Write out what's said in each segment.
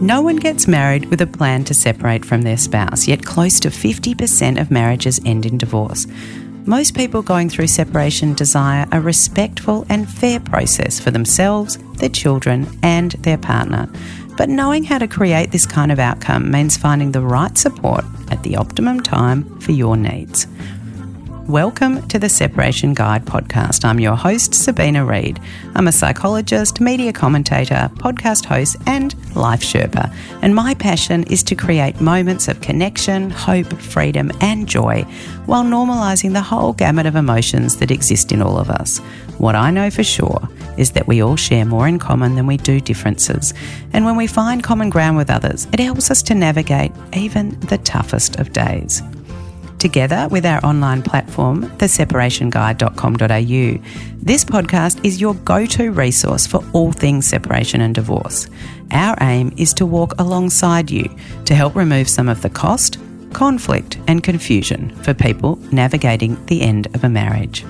No one gets married with a plan to separate from their spouse, yet close to 50% of marriages end in divorce. Most people going through separation desire a respectful and fair process for themselves, their children, and their partner. But knowing how to create this kind of outcome means finding the right support at the optimum time for your needs. Welcome to the Separation Guide podcast. I'm your host, Sabina Read. I'm a psychologist, media commentator, podcast host, and life Sherpa. And my passion is to create moments of connection, hope, freedom, and joy while normalising the whole gamut of emotions that exist in all of us. What I know for sure is that we all share more in common than we do differences. And when we find common ground with others, it helps us to navigate even the toughest of days. Together with our online platform, theseparationguide.com.au, this podcast is your go-to resource for all things separation and divorce. Our aim is to walk alongside you to help remove some of the cost, conflict and confusion for people navigating the end of a marriage.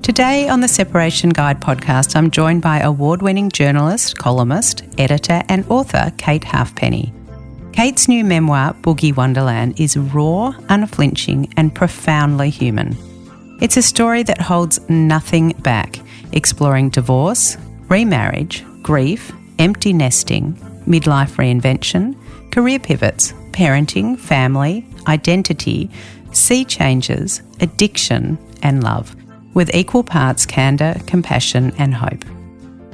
Today on the Separation Guide podcast, I'm joined by award-winning journalist, columnist, editor and author Kate Halfpenny. Kate's new memoir, Boogie Wonderland, is raw, unflinching and profoundly human. It's a story that holds nothing back, exploring divorce, remarriage, grief, empty nesting, midlife reinvention, career pivots, parenting, family, identity, sea changes, addiction and love, with equal parts candour, compassion and hope.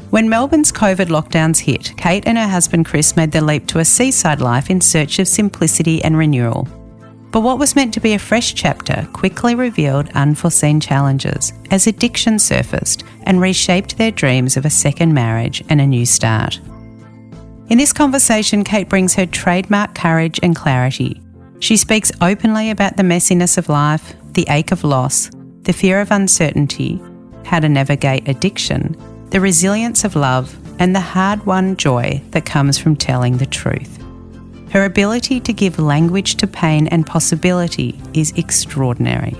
When Melbourne's COVID lockdowns hit, Kate and her husband Chris made the leap to a seaside life in search of simplicity and renewal. But what was meant to be a fresh chapter quickly revealed unforeseen challenges as addiction surfaced and reshaped their dreams of a second marriage and a new start. In this conversation, Kate brings her trademark courage and clarity. She speaks openly about the messiness of life, the ache of loss, the fear of uncertainty, how to navigate addiction, the resilience of love, and the hard-won joy that comes from telling the truth. Her ability to give language to pain and possibility is extraordinary.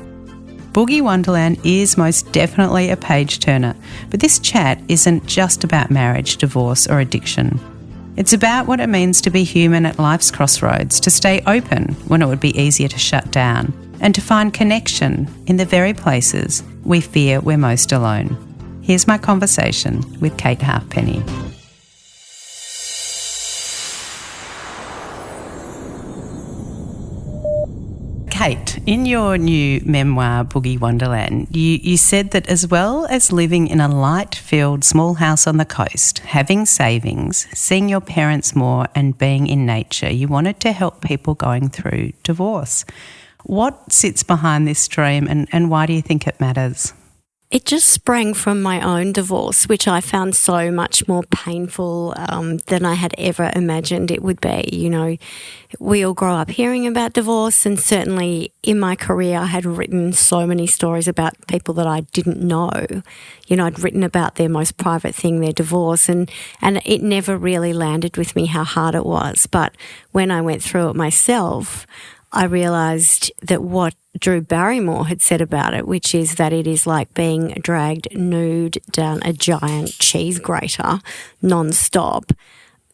Boogie Wonderland is most definitely a page-turner, but this chat isn't just about marriage, divorce or addiction. It's about what it means to be human at life's crossroads, to stay open when it would be easier to shut down, and to find connection in the very places we fear we're most alone. Here's my conversation with Kate Halfpenny. Kate, in your new memoir, Boogie Wonderland, you said that as well as living in a light-filled small house on the coast, having savings, seeing your parents more and being in nature, you wanted to help people going through divorce. What sits behind this dream and why do you think it matters? It just sprang from my own divorce, which I found so much more painful than I had ever imagined it would be. You know, we all grow up hearing about divorce, and certainly in my career I had written so many stories about people that I didn't know. You know, I'd written about their most private thing, their divorce, and it never really landed with me how hard it was. But when I went through it myself, I realised that what Drew Barrymore had said about it, which is that it is like being dragged nude down a giant cheese grater non-stop.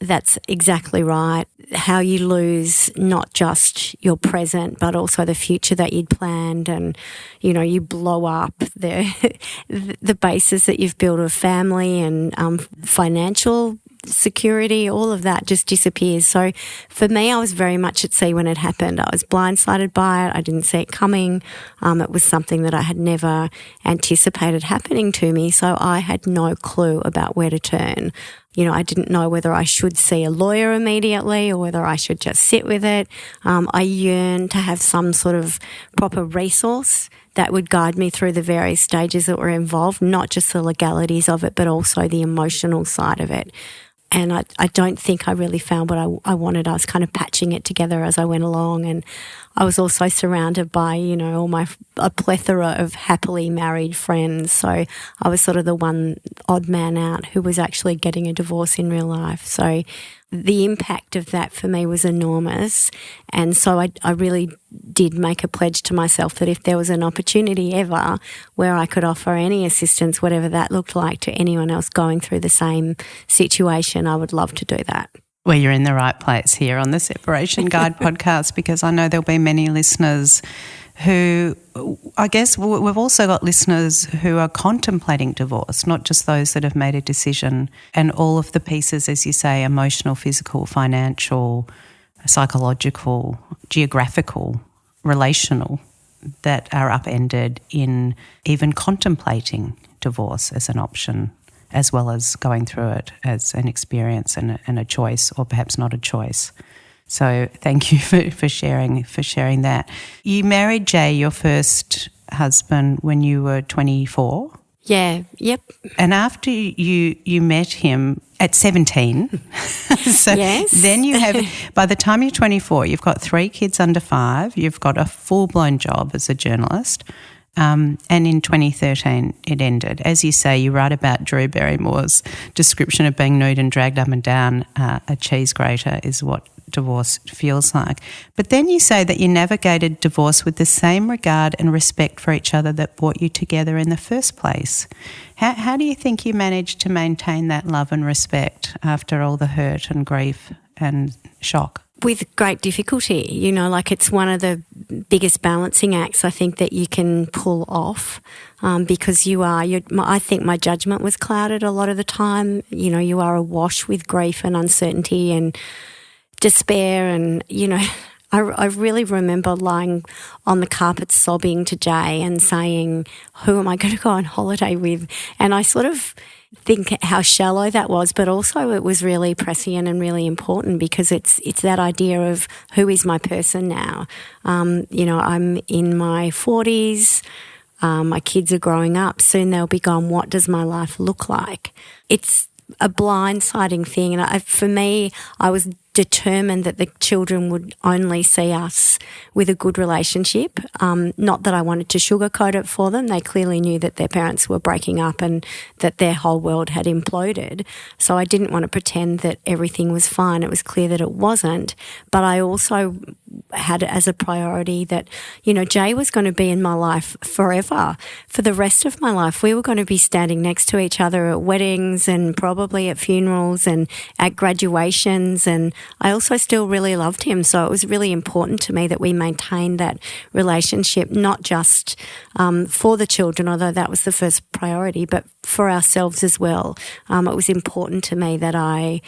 That's exactly right. How you lose not just your present but also the future that you'd planned, and, you know, you blow up the basis that you've built of family and financial security, all of that just disappears. So for me, I was very much at sea when it happened. I was blindsided by it. I didn't see it coming. It was something that I had never anticipated happening to me. So I had no clue about where to turn. You know, I didn't know whether I should see a lawyer immediately or whether I should just sit with it. I yearned to have some sort of proper resource that would guide me through the various stages that were involved, not just the legalities of it, but also the emotional side of it. And I don't think I really found what I wanted. I was kind of patching it together as I went along, and I was also surrounded by, you know, a plethora of happily married friends. So I was sort of the one odd man out who was actually getting a divorce in real life. So the impact of that for me was enormous. And so I really did make a pledge to myself that if there was an opportunity ever where I could offer any assistance, whatever that looked like, to anyone else going through the same situation, I would love to do that. Well, you're in the right place here on the Separation Guide podcast, because I know there'll be many listeners who, I guess we've also got listeners who are contemplating divorce, not just those that have made a decision, and all of the pieces, as you say, emotional, physical, financial, psychological, geographical, relational, that are upended in even contemplating divorce as an option, as well as going through it as an experience and a choice, or perhaps not a choice. So thank you for sharing that. You married Jay, your first husband, when you were 24? Yeah, yep. And after you met him at 17, so yes. Then you have, by the time you're 24, you've got 3 kids under 5, you've got a full-blown job as a journalist, and in 2013 it ended. As you say, you write about Drew Barrymore's description of being nude and dragged up and down a cheese grater is what divorce feels like. But then you say that you navigated divorce with the same regard and respect for each other that brought you together in the first place. How do you think you managed to maintain that love and respect after all the hurt and grief and shock? With great difficulty, it's one of the biggest balancing acts I think that you can pull off, because I think my judgment was clouded a lot of the time. You are awash with grief and uncertainty and despair, and I really remember lying on the carpet sobbing to Jay and saying, who am I going to go on holiday with? And I sort of think how shallow that was, but also it was really prescient and really important, because it's that idea of who is my person now. I'm in my 40s, my kids are growing up, soon they'll be gone. What does my life look like? It's a blindsiding thing, and for me, I was determined that the children would only see us with a good relationship. Not that I wanted to sugarcoat it for them. They clearly knew that their parents were breaking up and that their whole world had imploded. So I didn't want to pretend that everything was fine. It was clear that it wasn't. But I also had it as a priority that, Jay was going to be in my life forever. For the rest of my life, we were going to be standing next to each other at weddings and probably at funerals and at graduations, and I also still really loved him. So it was really important to me that we maintained that relationship, not just for the children, although that was the first priority, but for ourselves as well. It was important to me that I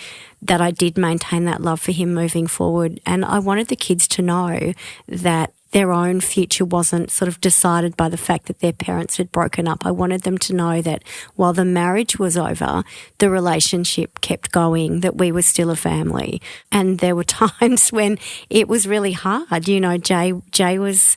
did maintain that love for him moving forward. And I wanted the kids to know that their own future wasn't sort of decided by the fact that their parents had broken up. I wanted them to know that while the marriage was over, the relationship kept going, that we were still a family. And there were times when it was really hard. Jay was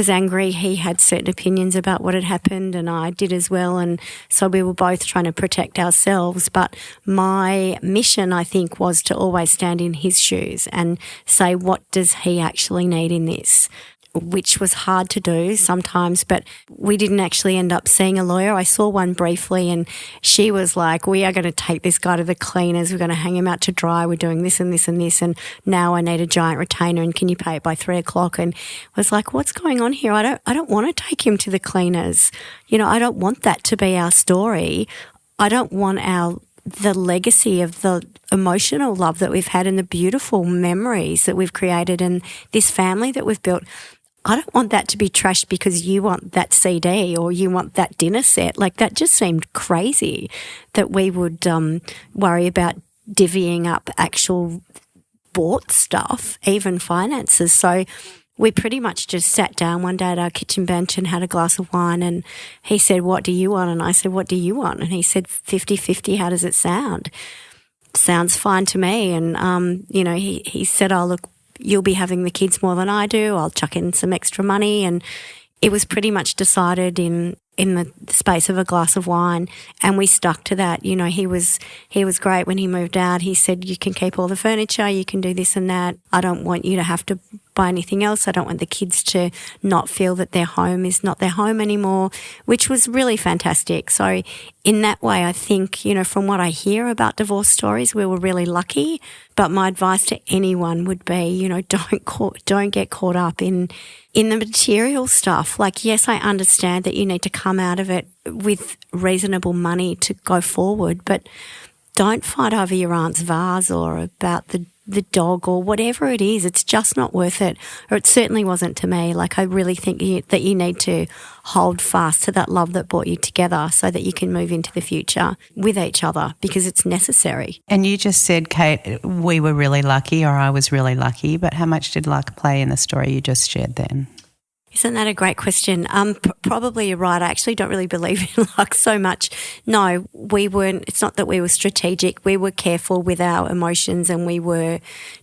angry. He had certain opinions about what had happened, and I did as well. And so we were both trying to protect ourselves. But my mission, I think, was to always stand in his shoes and say, what does he actually need in this? Which was hard to do sometimes, but we didn't actually end up seeing a lawyer. I saw one briefly, and she was like, we are going to take this guy to the cleaners. We're going to hang him out to dry. We're doing this and this and this, and now I need a giant retainer, and can you pay it by 3:00? And I was like, what's going on here? I don't want to take him to the cleaners. I don't want that to be our story. I don't want the legacy of the emotional love that we've had and the beautiful memories that we've created and this family that we've built. I don't want that to be trashed because you want that CD or you want that dinner set. Like, that just seemed crazy that we would worry about divvying up actual bought stuff, even finances. So we pretty much just sat down one day at our kitchen bench and had a glass of wine, and he said, what do you want? And I said, what do you want? And he said, 50-50, how does it sound? Sounds fine to me. And, he said, oh, look, you'll be having the kids more than I do. I'll chuck in some extra money. And it was pretty much decided in the space of a glass of wine, and we stuck to that. He was great when he moved out. He said, you can keep all the furniture, you can do this and that. I don't want you to have to buy anything else. I don't want the kids to not feel that their home is not their home anymore, which was really fantastic. So in that way, I think, from what I hear about divorce stories, we were really lucky. But my advice to anyone would be, don't get caught up in the material stuff. Like, yes, I understand that you need to come out of it with reasonable money to go forward, but don't fight over your aunt's vase or about the dog or whatever it is. It's just not worth it, or it certainly wasn't to me. Like, I really think that you need to hold fast to that love that brought you together so that you can move into the future with each other, because it's necessary. And you just said, Kate, we were really lucky, or I was really lucky, but how much did luck play in the story you just shared then? Isn't that a great question? Probably you're right. I actually don't really believe in luck so much. No, we weren't. It's not that we were strategic. We were careful with our emotions, and we were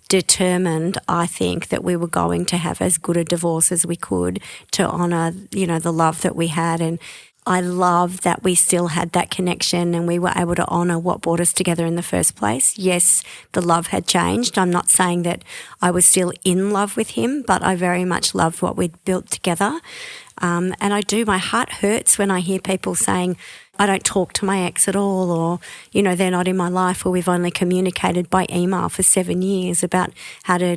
determined, I think, that we were going to have as good a divorce as we could to honour, the love that we had. And I love that we still had that connection and we were able to honour what brought us together in the first place. Yes, the love had changed. I'm not saying that I was still in love with him, but I very much loved what we'd built together. And I do, my heart hurts when I hear people saying, I don't talk to my ex at all, or, they're not in my life, or we've only communicated by email for 7 years about how to,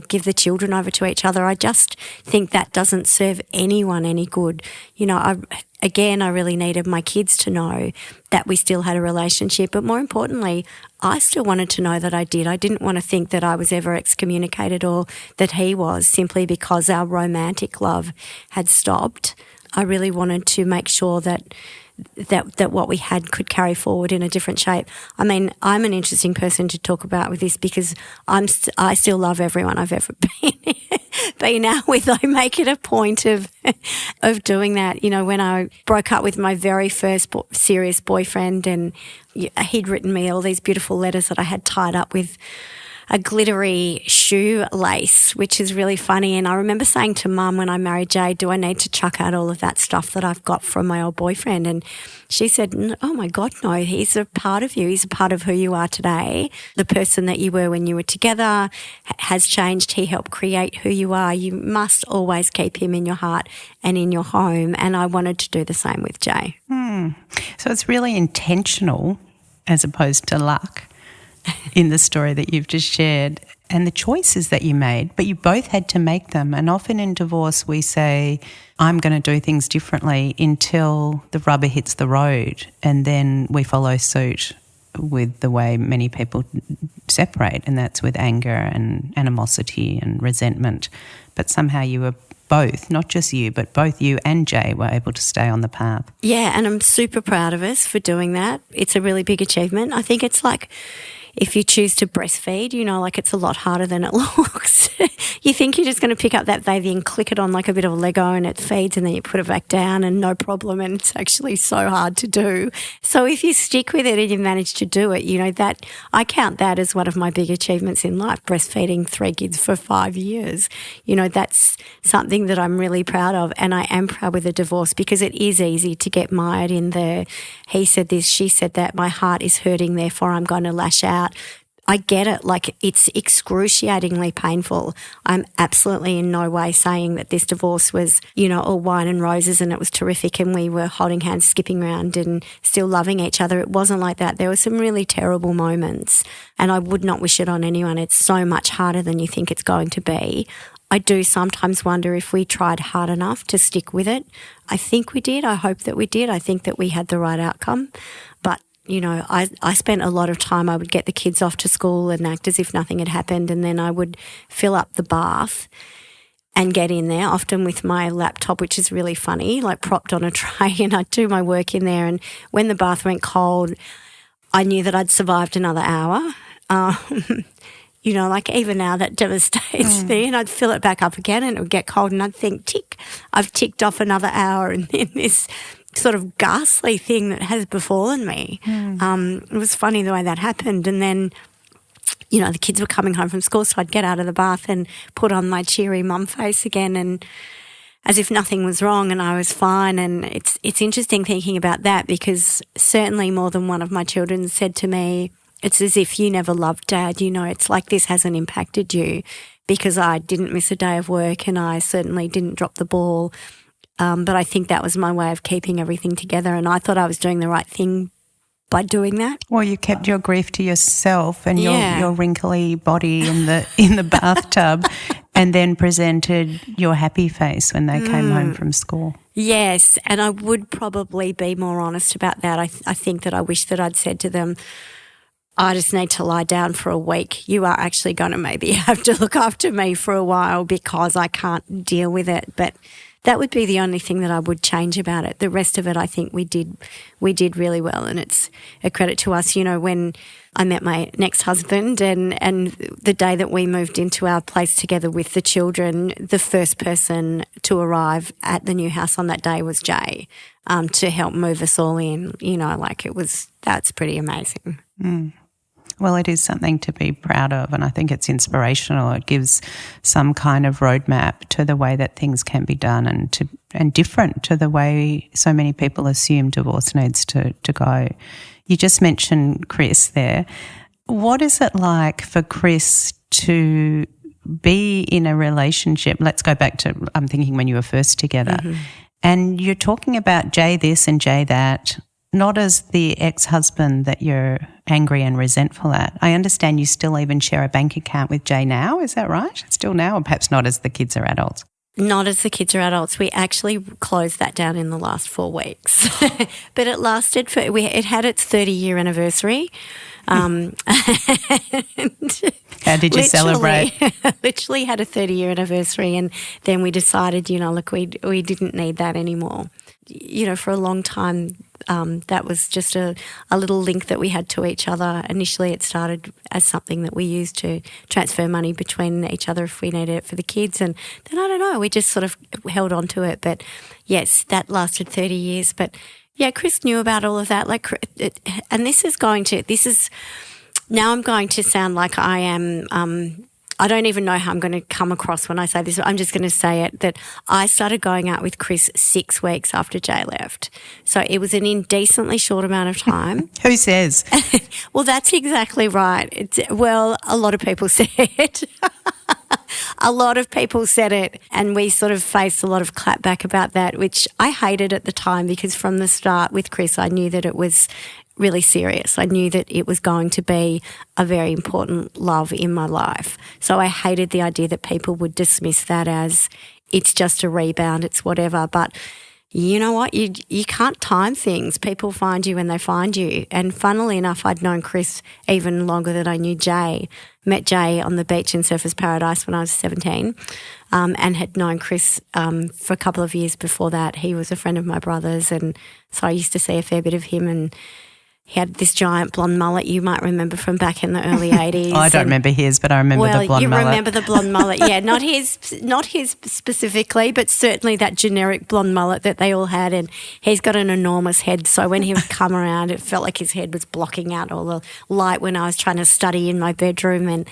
give the children over to each other. I just think that doesn't serve anyone any good. I really needed my kids to know that we still had a relationship, but more importantly, I still wanted to know that I did. I didn't want to think that I was ever excommunicated or that he was, simply because our romantic love had stopped. I really wanted to make sure that what we had could carry forward in a different shape. I mean, I'm an interesting person to talk about with this because I still love everyone I've ever been out with. I make it a point of doing that. When I broke up with my very first serious boyfriend, and he'd written me all these beautiful letters that I had tied up with a glittery shoelace, which is really funny. And I remember saying to Mum when I married Jay, do I need to chuck out all of that stuff that I've got from my old boyfriend? And she said, oh my God, no, he's a part of you. He's a part of who you are today. The person that you were when you were together has changed. He helped create who you are. You must always keep him in your heart and in your home. And I wanted to do the same with Jay. So it's really intentional as opposed to luck in the story that you've just shared, and the choices that you made, but you both had to make them. And often in divorce we say, I'm going to do things differently until the rubber hits the road, and then we follow suit with the way many people separate, and that's with anger and animosity and resentment. But somehow you were both, not just you, but both you and Jay were able to stay on the path. Yeah, and I'm super proud of us for doing that. It's a really big achievement. I think it's like if you choose to breastfeed, it's a lot harder than it looks. You think you're just going to pick up that baby and click it on like a bit of a Lego and it feeds, and then you put it back down and no problem, and it's actually so hard to do. So if you stick with it and you manage to do it, that I count that as one of my big achievements in life, breastfeeding 3 kids for 5 years. That's something that I'm really proud of, and I am proud with a divorce, because it is easy to get mired in the he said this, she said that, my heart is hurting, therefore I'm going to lash out. I get it. Like, it's excruciatingly painful. I'm absolutely in no way saying that this divorce was, all wine and roses and it was terrific and we were holding hands, skipping around and still loving each other. It wasn't like that. There were some really terrible moments, and I would not wish it on anyone. It's so much harder than you think it's going to be. I do sometimes wonder if we tried hard enough to stick with it. I think we did. I hope that we did. I think that we had the right outcome. But I spent a lot of time, I would get the kids off to school and act as if nothing had happened, and then I would fill up the bath and get in there, often with my laptop, which is really funny, like propped on a tray, and I'd do my work in there. And when the bath went cold, I knew that I'd survived another hour. Even now that devastates me, and I'd fill it back up again and it would get cold and I'd think, tick, I've ticked off another hour, and then this sort of ghastly thing that has befallen me. It was funny the way that happened. And then, the kids were coming home from school, so I'd get out of the bath and put on my cheery mum face again, and as if nothing was wrong and I was fine. And it's interesting thinking about that, because certainly more than one of my children said to me, it's as if you never loved Dad. It's like this hasn't impacted you, because I didn't miss a day of work and I certainly didn't drop the ball. But I think that was my way of keeping everything together, and I thought I was doing the right thing by doing that. Well, you kept your grief to yourself and your wrinkly body in the bathtub, and then presented your happy face when they came home from school. Yes, and I would probably be more honest about that. I think that I wish that I'd said to them, I just need to lie down for a week. You are actually going to maybe have to look after me for a while because I can't deal with it. But that would be the only thing that I would change about it. The rest of it, I think we did really well, and it's a credit to us. You know, when I met my next husband and the day that we moved into our place together with the children, the first person to arrive at the new house on that day was Jay, to help move us all in. You know, like that's pretty amazing. Mm. Well, it is something to be proud of, and I think it's inspirational. It gives some kind of roadmap to the way that things can be done and different to the way so many people assume divorce needs to go. You just mentioned Chris there. What is it like for Chris to be in a relationship? Let's go back to, I'm thinking when you were first together, and you're talking about Jay this and Jay that, not as the ex-husband that you're angry and resentful at. I understand you still even share a bank account with Jay now, is that right? Still now, or perhaps not as the kids are adults? Not as the kids are adults. We actually closed that down in the last 4 weeks. But it lasted it had its 30-year anniversary. How did you celebrate? Literally had a 30-year anniversary, and then we decided, you know, look, we didn't need that anymore. You know, for a long time, that was just a little link that we had to each other. Initially, it started as something that we used to transfer money between each other if we needed it for the kids. And then, I don't know, we just sort of held on to it. But yes, that lasted 30 years. But yeah, Chris knew about all of that. And now I'm going to sound like I am, I don't even know how I'm going to come across when I say this. I'm just going to say it, that I started going out with Chris 6 weeks after Jay left. So it was an indecently short amount of time. Who says? Well, that's exactly right. A lot of people said it. A lot of people said it, and we sort of faced a lot of clapback about that, which I hated at the time, because from the start with Chris, I knew that it was really serious. I knew that it was going to be a very important love in my life. So I hated the idea that people would dismiss that as it's just a rebound, it's whatever. But you know what? You can't time things. People find you when they find you. And funnily enough, I'd known Chris even longer than I knew Jay. Met Jay on the beach in Surfers Paradise when I was 17, and had known Chris for a couple of years before that. He was a friend of my brother's, and so I used to see a fair bit of him, and he had this giant blonde mullet you might remember from back in the early 80s. I don't remember his, but I remember the blonde mullet. Well, you remember the blonde mullet. Yeah, not his specifically, but certainly that generic blonde mullet that they all had. And he's got an enormous head, so when he would come around, it felt like his head was blocking out all the light when I was trying to study in my bedroom. And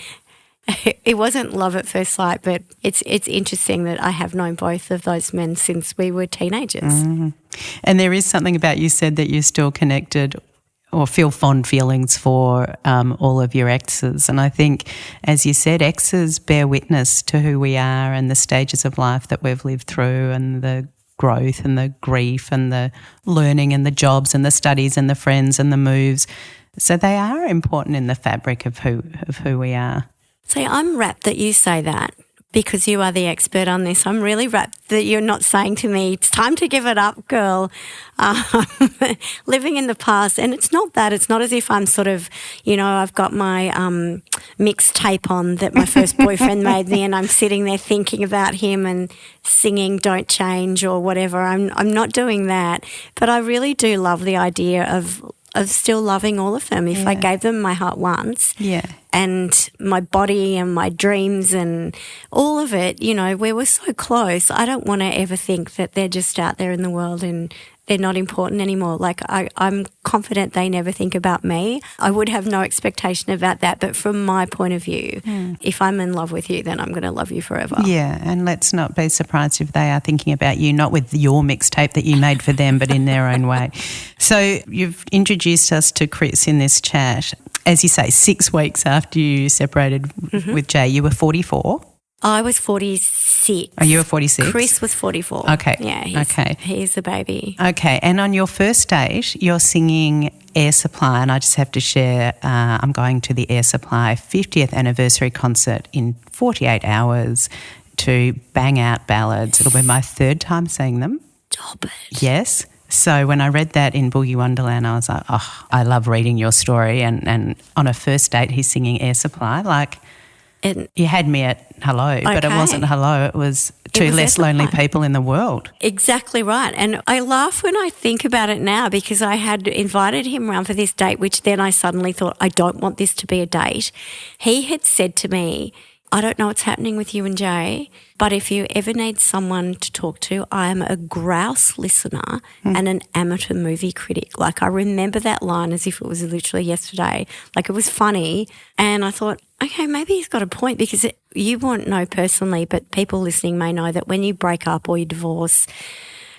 it wasn't love at first sight, but it's interesting that I have known both of those men since we were teenagers. Mm. And there is something about, you said that you're still connected or feel fond feelings for all of your exes. And I think, as you said, exes bear witness to who we are and the stages of life that we've lived through, and the growth and the grief and the learning and the jobs and the studies and the friends and the moves. So they are important in the fabric of who we are. See, I'm rapt that you say that, because you are the expert on this. I'm really rapt that you're not saying to me, it's time to give it up, girl. Living in the past. And it's not that. It's not as if I'm sort of, you know, I've got my mixtape on that my first boyfriend made me, and I'm sitting there thinking about him and singing Don't Change or whatever. I'm not doing that. But I really do love the idea of still loving all of them. If I gave them my heart once, and my body and my dreams and all of it, you know, we were so close. I don't want to ever think that they're just out there in the world and they're not important anymore. Like, I'm confident they never think about me. I would have no expectation about that. But from my point of view, if I'm in love with you, then I'm going to love you forever. Yeah, and let's not be surprised if they are thinking about you, not with your mixtape that you made for them, but in their own way. So you've introduced us to Chris in this chat. As you say, 6 weeks after you separated with Jay, you were 44. I was 46. Oh, you were 46? Chris was 44. Okay. Yeah, he's a baby. Okay, and on your first date, you're singing Air Supply, and I just have to share, I'm going to the Air Supply 50th anniversary concert in 48 hours to bang out ballads. It'll be my third time seeing them. Stop it. Yes. So when I read that in Boogie Wonderland, I was like, oh, I love reading your story. And on a first date, he's singing Air Supply. Like, you had me at hello, but it wasn't hello. It was two less lonely people in the world. Exactly right. And I laugh when I think about it now because I had invited him around for this date, which then I suddenly thought, I don't want this to be a date. He had said to me, I don't know what's happening with you and Jay, but if you ever need someone to talk to, I am a grouse listener and an amateur movie critic. Like, I remember that line as if it was literally yesterday. Like, it was funny. And I thought, okay, maybe he's got a point because you won't know personally, but people listening may know that when you break up or you divorce,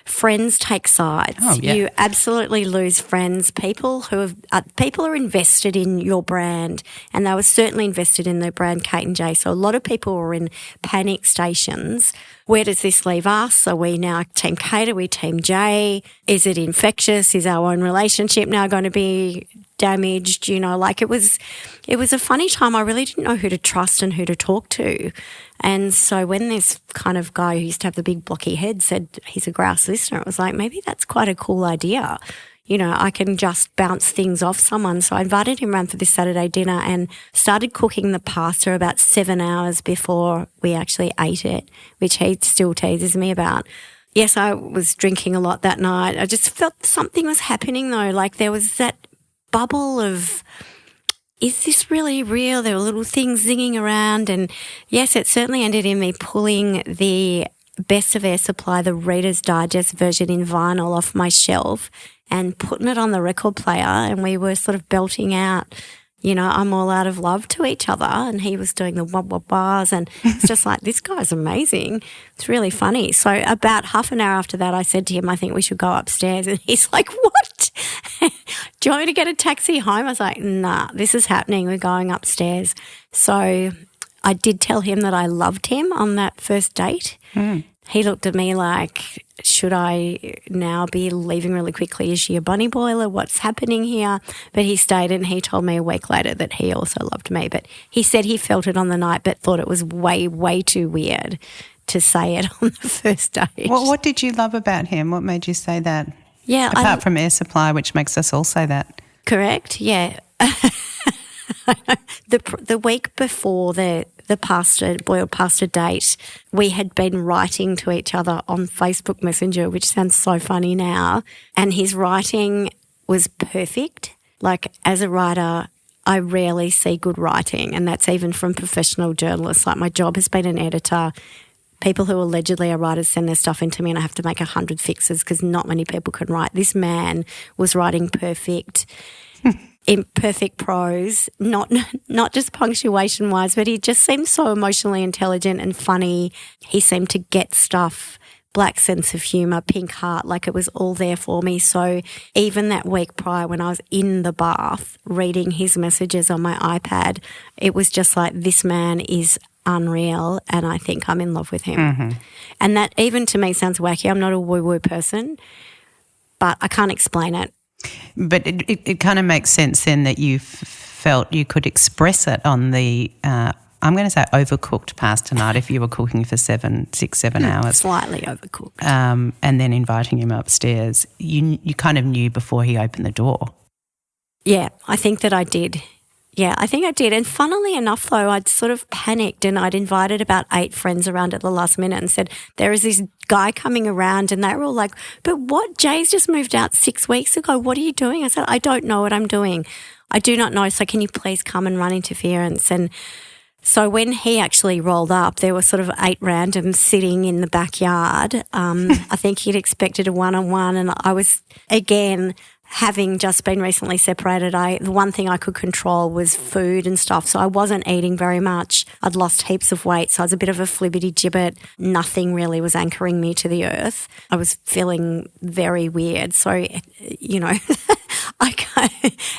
friends take sides. Oh, yeah. You absolutely lose friends. People are invested in your brand, and they were certainly invested in the brand Kate and Jay. So a lot of people were in panic stations. Where does this leave us? Are we now Team Kate? Are we Team Jay? Is it infectious? Is our own relationship now going to be damaged? You know, like it was a funny time. I really didn't know who to trust and who to talk to. And so when this kind of guy who used to have the big blocky head said he's a grouse listener, it was like, maybe that's quite a cool idea. You know, I can just bounce things off someone. So I invited him around for this Saturday dinner and started cooking the pasta about 7 hours before we actually ate it, which he still teases me about. Yes, I was drinking a lot that night. I just felt something was happening though. Like there was that bubble of, is this really real? There were little things zinging around. And yes, it certainly ended in me pulling the Best of Air Supply, the Reader's Digest version in vinyl off my shelf and putting it on the record player. And we were sort of belting out, you know, I'm all out of love to each other. And he was doing the wub wub bars. And it's just like, this guy's amazing. It's really funny. So about half an hour after that, I said to him, I think we should go upstairs. And he's like, what? Do you want me to get a taxi home? I was like, nah, this is happening. We're going upstairs. So I did tell him that I loved him on that first date. He looked at me like, should I now be leaving really quickly? Is she a bunny boiler? What's happening here? But he stayed and he told me a week later that he also loved me. But he said he felt it on the night but thought it was way, way too weird to say it on the first date. Well, what did you love about him? What made you say that? Yeah, apart from Air Supply, which makes us all say that. Correct, yeah. The week before the boiled pasta date, we had been writing to each other on Facebook Messenger, which sounds so funny now. And his writing was perfect. Like, as a writer, I rarely see good writing, and that's even from professional journalists. Like, my job has been an editor. People who allegedly are writers send their stuff into me and I have to make 100 fixes because not many people can write. This man was writing perfect, in perfect prose, not just punctuation-wise, but he just seemed so emotionally intelligent and funny. He seemed to get stuff, black sense of humour, pink heart, like it was all there for me. So even that week prior when I was in the bath reading his messages on my iPad, it was just like, this man is unreal and I think I'm in love with him. And that even to me sounds wacky. I'm not a woo-woo person, but I can't explain it. But it kind of makes sense then that you felt you could express it on the, I'm going to say overcooked pasta night if you were cooking for 6, 7 hours. Slightly overcooked. And then inviting him upstairs. You kind of knew before he opened the door. Yeah, I think that I did. Yeah, I think I did. And funnily enough, though, I'd sort of panicked and I'd invited about 8 friends around at the last minute and said, there is this guy coming around, and they were all like, but what? Jay's just moved out 6 weeks ago. What are you doing? I said, I don't know what I'm doing. I do not know. So can you please come and run interference? And so when he actually rolled up, there were sort of 8 randoms sitting in the backyard. I think he'd expected a one-on-one, and I was, again, having just been recently separated, the one thing I could control was food and stuff. So I wasn't eating very much. I'd lost heaps of weight. So I was a bit of a flibbity-gibbet. Nothing really was anchoring me to the earth. I was feeling very weird. So, you know,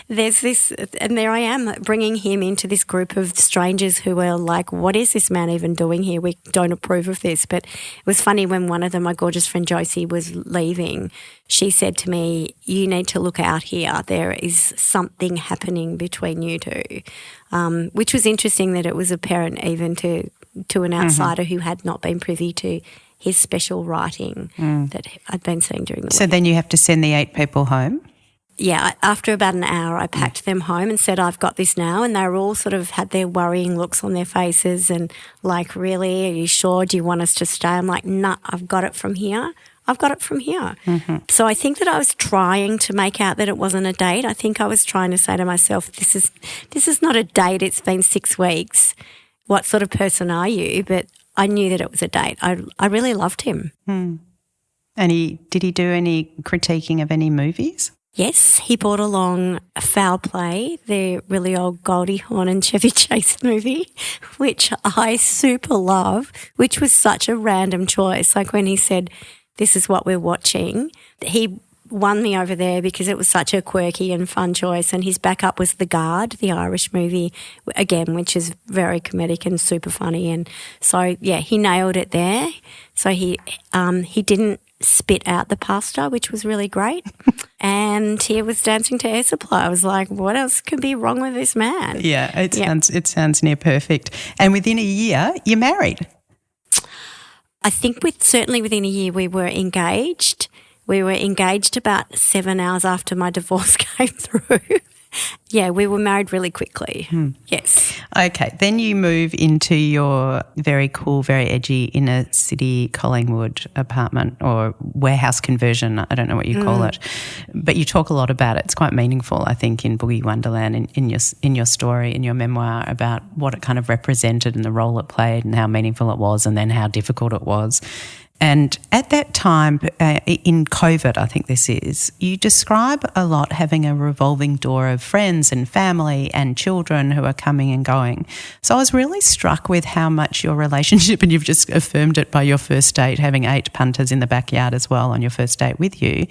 there's this, and there I am bringing him into this group of strangers who were like, what is this man even doing here? We don't approve of this. But it was funny when one of them, my gorgeous friend Josie, was leaving. She said to me, you need to look out here. There is something happening between you two, which was interesting that it was apparent even to an outsider who had not been privy to his special writing that I'd been seeing during the week. So then you have to send the 8 people home? Yeah, after about an hour, I packed them home and said, I've got this now. And they were all sort of had their worrying looks on their faces and like, really, are you sure? Do you want us to stay? I'm like, nah, I've got it from here. I've got it from here. Mm-hmm. So I think that I was trying to make out that it wasn't a date. I think I was trying to say to myself, this is not a date. It's been 6 weeks. What sort of person are you? But I knew that it was a date. I really loved him. Mm. And did he do any critiquing of any movies? Yes, he brought along Foul Play, the really old Goldie Hawn and Chevy Chase movie, which I super love, which was such a random choice. Like when he said, this is what we're watching, he won me over there because it was such a quirky and fun choice. And his backup was The Guard, the Irish movie, again, which is very comedic and super funny. And so, yeah, he nailed it there. So he didn't spit out the pasta, which was really great. And he was dancing to Air Supply. I was like, what else could be wrong with this man? Yeah, it sounds near perfect. And within a year, you're married. I think certainly within a year we were engaged. We were engaged about 7 hours after my divorce came through. Yeah, we were married really quickly. Yes. Okay, then you move into your very cool, very edgy inner city Collingwood apartment or warehouse conversion. I don't know what you call it, but you talk a lot about it. It's quite meaningful, I think, in Boogie Wonderland, in your story, in your memoir, about what it kind of represented and the role it played and how meaningful it was and then how difficult it was. And at that time, in COVID, I think this is, you describe a lot having a revolving door of friends and family and children who are coming and going. So I was really struck with how much your relationship, and you've just affirmed it by your first date, having 8 punters in the backyard as well on your first date with you,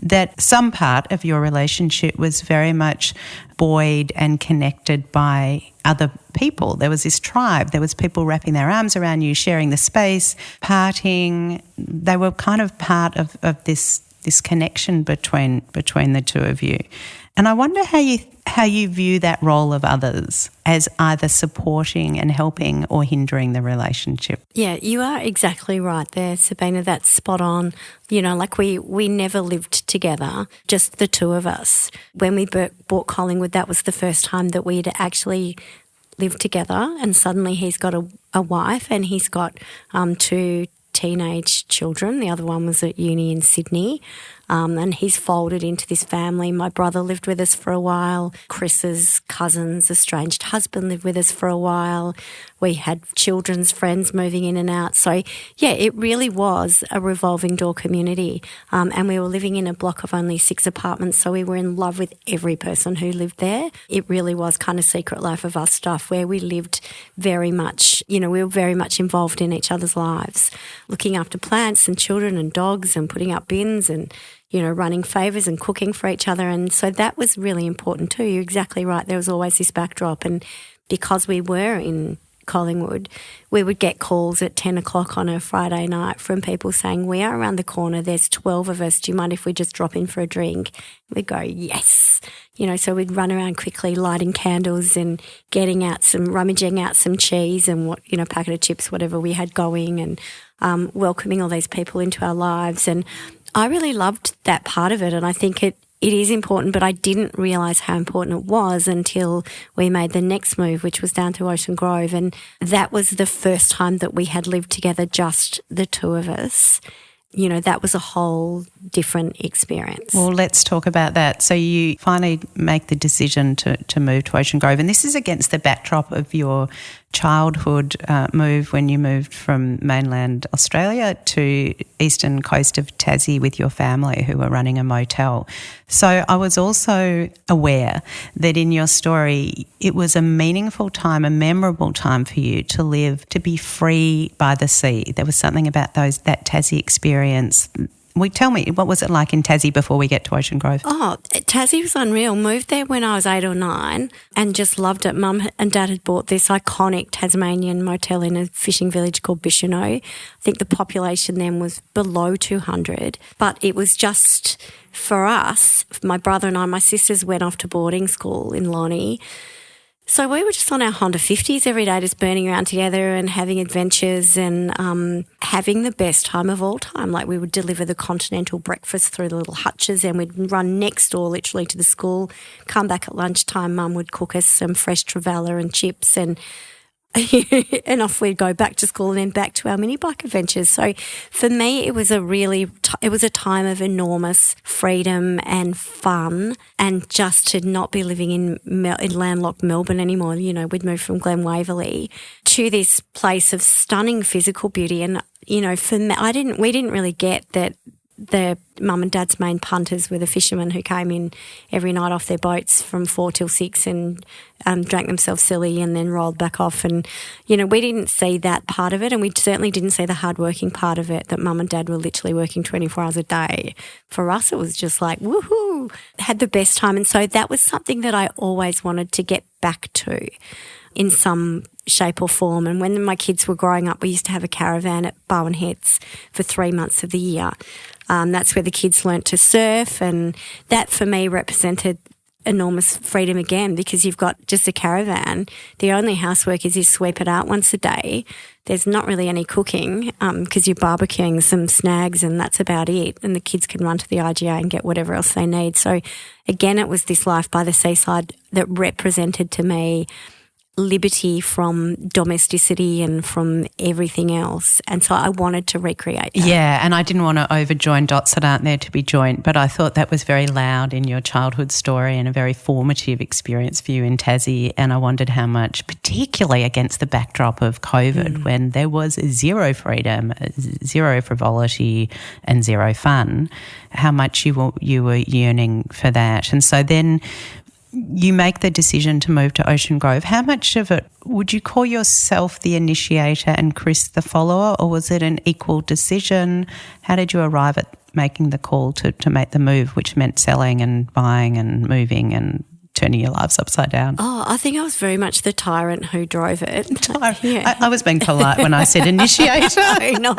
that some part of your relationship was very much buoyed and connected by other people. There was this tribe. There was people wrapping their arms around you, sharing the space, partying. They were kind of part of this connection between the two of you. And I wonder how you view that role of others as either supporting and helping or hindering the relationship. Yeah, you are exactly right there, Sabina. That's spot on. You know, like we never lived together, just the two of us. When we bought Collingwood, that was the first time that we'd actually lived together, and suddenly he's got a wife and he's got 2 teenage children. The other one was at uni in Sydney. And he's folded into this family. My brother lived with us for a while. Chris's cousin's estranged husband lived with us for a while. We had children's friends moving in and out. So, yeah, it really was a revolving door community. And we were living in a block of only 6 apartments, so we were in love with every person who lived there. It really was kind of Secret Life of Us stuff where we lived very much, we were very much involved in each other's lives, looking after plants and children and dogs and putting up bins and running favours and cooking for each other. And so that was really important too. You're exactly right. There was always this backdrop. And because we were in Collingwood, we would get calls at 10 o'clock on a Friday night from people saying, we are around the corner, there's 12 of us, do you mind if we just drop in for a drink? We'd go, yes. So we'd run around quickly lighting candles and rummaging out some cheese and packet of chips, whatever we had going, and welcoming all these people into our lives. And I really loved that part of it, and I think it is important, but I didn't realise how important it was until we made the next move, which was down to Ocean Grove, and that was the first time that we had lived together, just the two of us. That was a whole different experience. Well, let's talk about that. So you finally make the decision to move to Ocean Grove, and this is against the backdrop of your childhood move when you moved from mainland Australia to eastern coast of Tassie with your family who were running a motel. So I was also aware that in your story it was a meaningful time, a memorable time for you to live, to be free by the sea. There was something about that Tassie experience. Tell me, what was it like in Tassie before we get to Ocean Grove? Oh, Tassie was unreal. Moved there when I was 8 or 9 and just loved it. Mum and Dad had bought this iconic Tasmanian motel in a fishing village called Bicheno. I think the population then was below 200, but it was just for us, my brother and I, my sisters went off to boarding school in Lonnie. So we were just on our Honda 50s every day, just burning around together and having adventures and having the best time of all time. Like, we would deliver the continental breakfast through the little hutches, and we'd run next door literally to the school, come back at lunchtime, Mum would cook us some fresh trevella and chips, and and off we'd go back to school and then back to our mini bike adventures. So for me, it was it was a time of enormous freedom and fun, and just to not be living in landlocked Melbourne anymore. You know, we'd moved from Glen Waverley to this place of stunning physical beauty. And, you know, for me, we didn't really get that the mum and dad's main punters were the fishermen who came in every night off their boats from 4 till 6 and drank themselves silly and then rolled back off. And, you know, we didn't see that part of it, and we certainly didn't see the hardworking part of it, that mum and dad were literally working 24 hours a day. For us, it was just like, woohoo, had the best time. And so that was something that I always wanted to get back to in some shape or form. And when my kids were growing up, we used to have a caravan at Bowen Heads for 3 months of the year. That's where the kids learnt to surf, and that for me represented enormous freedom again, because you've got just a caravan. The only housework is you sweep it out once a day. There's not really any cooking because you're barbecuing some snags, and that's about it. And the kids can run to the IGA and get whatever else they need. So again, it was this life by the seaside that represented to me liberty from domesticity and from everything else. And so I wanted to recreate that. Yeah, and I didn't want to overjoin dots that aren't there to be joined, but I thought that was very loud in your childhood story and a very formative experience for you in Tassie. And I wondered how much, particularly against the backdrop of COVID, when there was zero freedom, zero frivolity and zero fun, how much you were yearning for that. And so then you make the decision to move to Ocean Grove. How much of it, would you call yourself the initiator and Chris the follower, or was it an equal decision? How did you arrive at making the call to make the move, which meant selling and buying and moving and turning your lives upside down? Oh, I think I was very much the tyrant who drove it. Yeah. I was being polite when I said initiator. No,